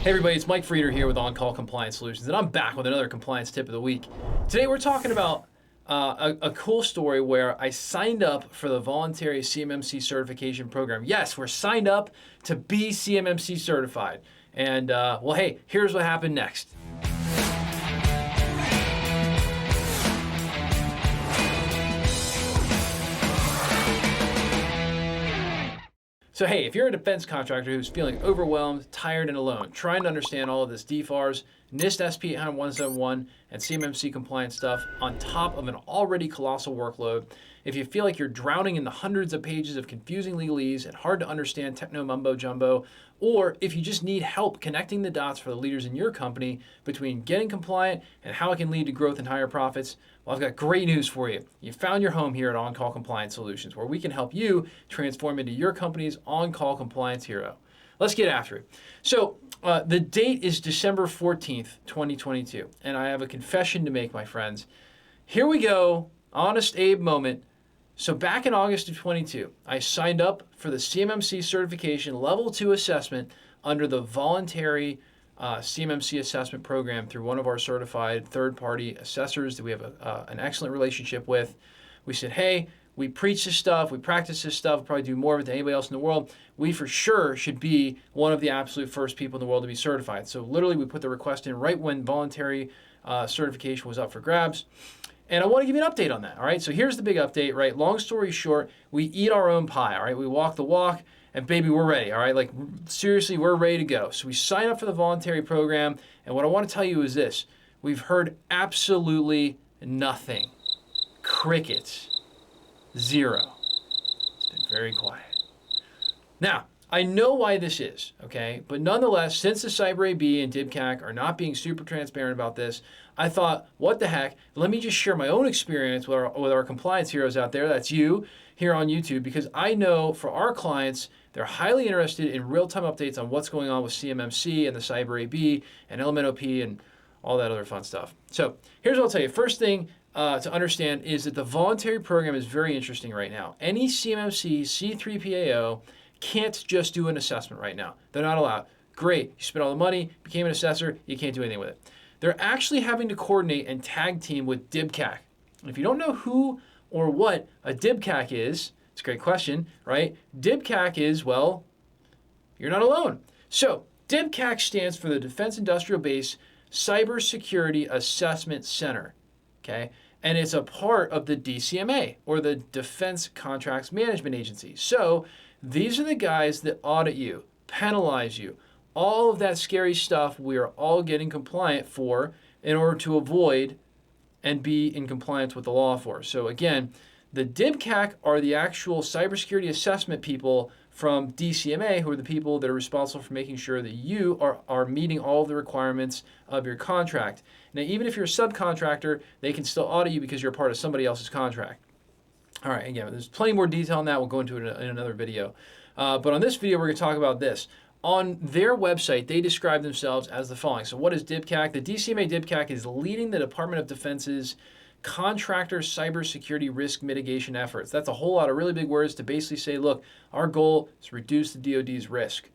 Hey everybody, it's Mike Frieder here with On-Call Compliance Solutions, and I'm back with another compliance tip of the week. Today we're talking about a cool story where I signed up for the voluntary CMMC Certification Program. Yes, we're signed up to be CMMC certified. And well, hey, here's what happened next. So hey, if you're a defense contractor who's feeling overwhelmed, tired, and alone, trying to understand all of this DFARS, NIST SP 800-171, and CMMC compliance stuff on top of an already colossal workload, if you feel like you're drowning in the hundreds of pages of confusing legalese and hard to understand techno mumbo jumbo, or if you just need help connecting the dots for the leaders in your company between getting compliant and how it can lead to growth and higher profits, well, I've got great news for you. You found your home here at On-Call Compliance Solutions, where we can help you transform into your company's on-call compliance hero. Let's get after it. So the date is December 14th, 2022, and I have a confession to make, my friends. Here we go, honest Abe moment. So back in August of 22, I signed up for the CMMC Certification Level 2 assessment under the voluntary CMMC assessment program through one of our certified third-party assessors that we have an excellent relationship with. We said, hey, we preach this stuff, we practice this stuff, we'll probably do more of it than anybody else in the world. We for sure should be one of the absolute first people in the world to be certified. So literally we put the request in right when voluntary certification was up for grabs. And I want to give you an update on that, all right? So here's the big update, right? Long story short, we eat our own pie, all right? We walk the walk, and baby, we're ready, all right? Like, seriously, we're ready to go. So we sign up for the voluntary program, and what I want to tell you is this. We've heard absolutely nothing. Crickets. Zero. It's been very quiet. Now, I know why this is, okay? But nonetheless, since the Cyber AB and DIBCAC are not being super transparent about this, I thought, what the heck? Let me just share my own experience with our compliance heroes out there. That's you here on YouTube, because I know for our clients, they're highly interested in real-time updates on what's going on with CMMC and the Cyber AB and LMNOP and all that other fun stuff. So here's what I'll tell you. First thing to understand is that the voluntary program is very interesting right now. Any CMMC C3PAO can't just do an assessment right now. They're not allowed. Great, you spent all the money, became an assessor, you can't do anything with it. They're actually having to coordinate and tag team with DIBCAC. And if you don't know who or what a DIBCAC is, it's a great question, right? DIBCAC is, well, you're not alone. So DIBCAC stands for the Defense Industrial Base Cybersecurity Assessment Center, okay? And it's a part of the DCMA, or the Defense Contracts Management Agency. So these are the guys that audit you, penalize you, all of that scary stuff we are all getting compliant for in order to avoid and be in compliance with the law for. So again, the DIBCAC are the actual cybersecurity assessment people from DCMA, who are the people that are responsible for making sure that you are meeting all of the requirements of your contract. Now, even if you're a subcontractor, they can still audit you because you're a part of somebody else's contract. All right, again, there's plenty more detail on that. We'll go into it in another video. But on this video, we're going to talk about this. On their website, they describe themselves as the following. So what is DIBCAC? The DCMA DIBCAC is leading the Department of Defense's contractor cybersecurity risk mitigation efforts. That's a whole lot of really big words to basically say, look, our goal is to reduce the DoD's risk.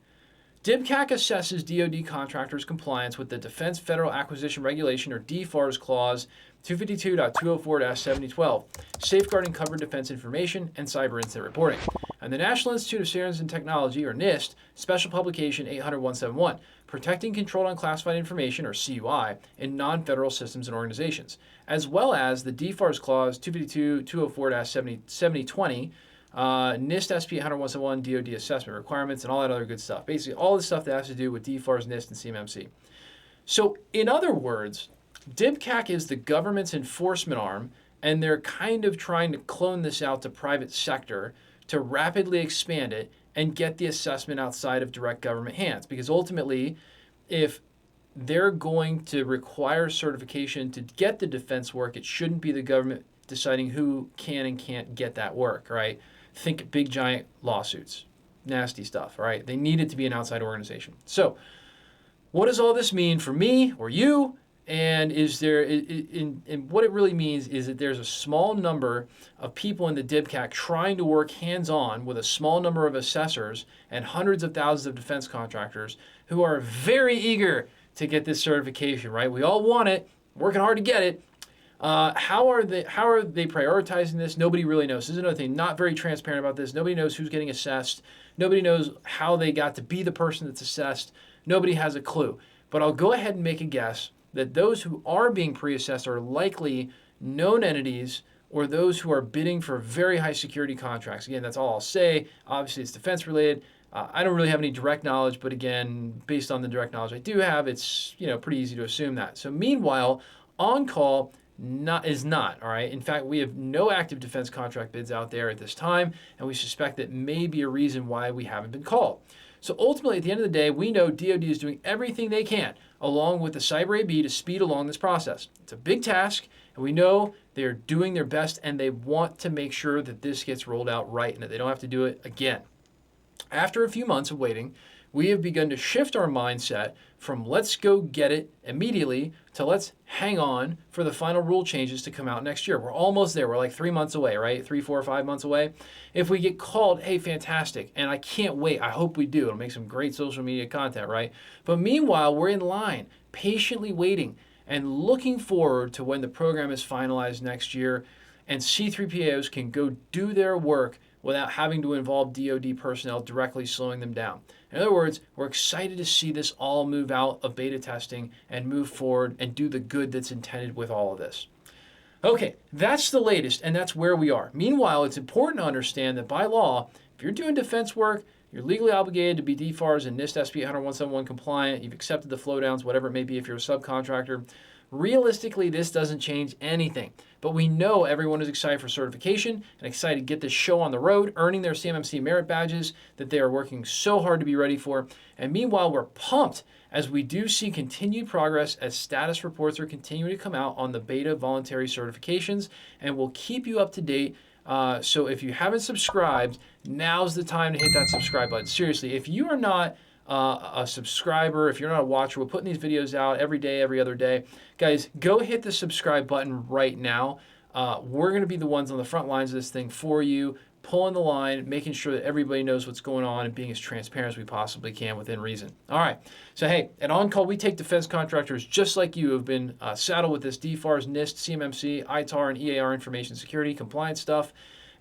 DIBCAC assesses DoD contractors' compliance with the Defense Federal Acquisition Regulation, or DFARS Clause 252.204-7012, safeguarding covered defense information and cyber incident reporting, and the National Institute of Standards and Technology, or NIST, Special Publication 800-171, protecting controlled unclassified information, or CUI, in non-federal systems and organizations, as well as the DFARS Clause 252.204-7020, NIST SP 800-171 DoD assessment requirements, and all that other good stuff. Basically, all the stuff that has to do with DFARS, NIST, and CMMC. So, in other words, DIBCAC is the government's enforcement arm, and they're kind of trying to clone this out to private sector to rapidly expand it and get the assessment outside of direct government hands. Because ultimately, if they're going to require certification to get the defense work, it shouldn't be the government deciding who can and can't get that work, right? Think big, giant lawsuits, nasty stuff, right? They need it to be an outside organization. So what does all this mean for me or you? And is there, and what it really means is that there's a small number of people in the DIBCAC trying to work hands-on with a small number of assessors and hundreds of thousands of defense contractors who are very eager to get this certification, right? We all want it, working hard to get it. How are they prioritizing this? Nobody really knows. This is another thing, not very transparent about this. Nobody knows who's getting assessed. Nobody knows how they got to be the person that's assessed. Nobody has a clue. But I'll go ahead and make a guess that those who are being pre-assessed are likely known entities or those who are bidding for very high security contracts. Again, that's all I'll say. Obviously, it's defense related. I don't really have any direct knowledge, but again, based on the direct knowledge I do have, it's pretty easy to assume that. So meanwhile, on-call is not, all right? In fact, we have no active defense contract bids out there at this time, and we suspect that may be a reason why we haven't been called. So ultimately, at the end of the day, we know DoD is doing everything they can, along with the Cyber AB, to speed along this process. It's a big task, and we know they're doing their best, and they want to make sure that this gets rolled out right and that they don't have to do it again. After a few months of waiting, we have begun to shift our mindset from let's go get it immediately to let's hang on for the final rule changes to come out next year. We're almost there. We're like 3 months away, right? 3, 4, 5 months away. If we get called, hey, fantastic. And I can't wait. I hope we do. It'll make some great social media content, right? But meanwhile, we're in line, patiently waiting and looking forward to when the program is finalized next year and C3PAOs can go do their work without having to involve DoD personnel directly slowing them down. In other words, we're excited to see this all move out of beta testing and move forward and do the good that's intended with all of this. Okay, that's the latest, and that's where we are. Meanwhile, it's important to understand that by law, if you're doing defense work, you're legally obligated to be DFARS and NIST SP 10171 compliant, you've accepted the flowdowns, whatever it may be if you're a subcontractor. Realistically, this doesn't change anything, but we know everyone is excited for certification and excited to get this show on the road, earning their CMMC merit badges that they are working so hard to be ready for. And meanwhile, we're pumped as we do see continued progress as status reports are continuing to come out on the beta voluntary certifications, and we'll keep you up to date. So if you haven't subscribed, now's the time to hit that subscribe button. Seriously, if you are not a subscriber, if you're not a watcher, we're putting these videos out every day, every other day. Guys, go hit the subscribe button right now. We're going to be the ones on the front lines of this thing for you, pulling the line, making sure that everybody knows what's going on and being as transparent as we possibly can within reason. All right. So, hey, at On Call, we take defense contractors just like you who have been saddled with this DFARS, NIST, CMMC, ITAR, and EAR information security compliance stuff,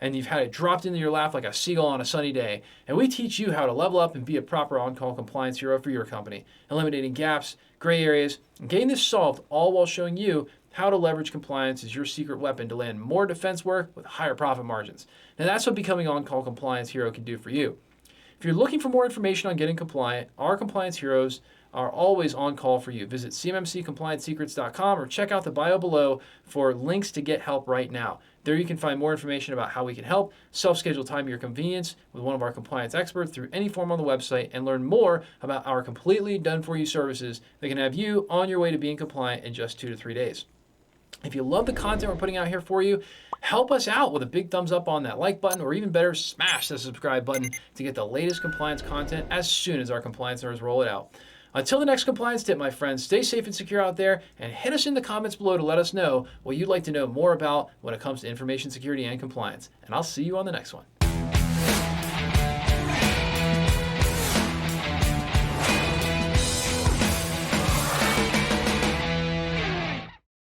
and you've had it dropped into your lap like a seagull on a sunny day. And we teach you how to level up and be a proper on-call compliance hero for your company, eliminating gaps, gray areas, and getting this solved, all while showing you how to leverage compliance as your secret weapon to land more defense work with higher profit margins. Now that's what becoming on-call compliance hero can do for you. If you're looking for more information on getting compliant, our compliance heroes are always on call for you. Visit cmmccompliancesecrets.com or check out the bio below for links to get help right now. There you can find more information about how we can help, self-schedule time at your convenience with one of our compliance experts through any form on the website, and learn more about our completely done-for-you services that can have you on your way to being compliant in just 2 to 3 days. If you love the content we're putting out here for you, help us out with a big thumbs up on that like button, or even better, smash the subscribe button to get the latest compliance content as soon as our compliance nerds roll it out. Until the next compliance tip, my friends, stay safe and secure out there, and hit us in the comments below to let us know what you'd like to know more about when it comes to information security and compliance. And I'll see you on the next one.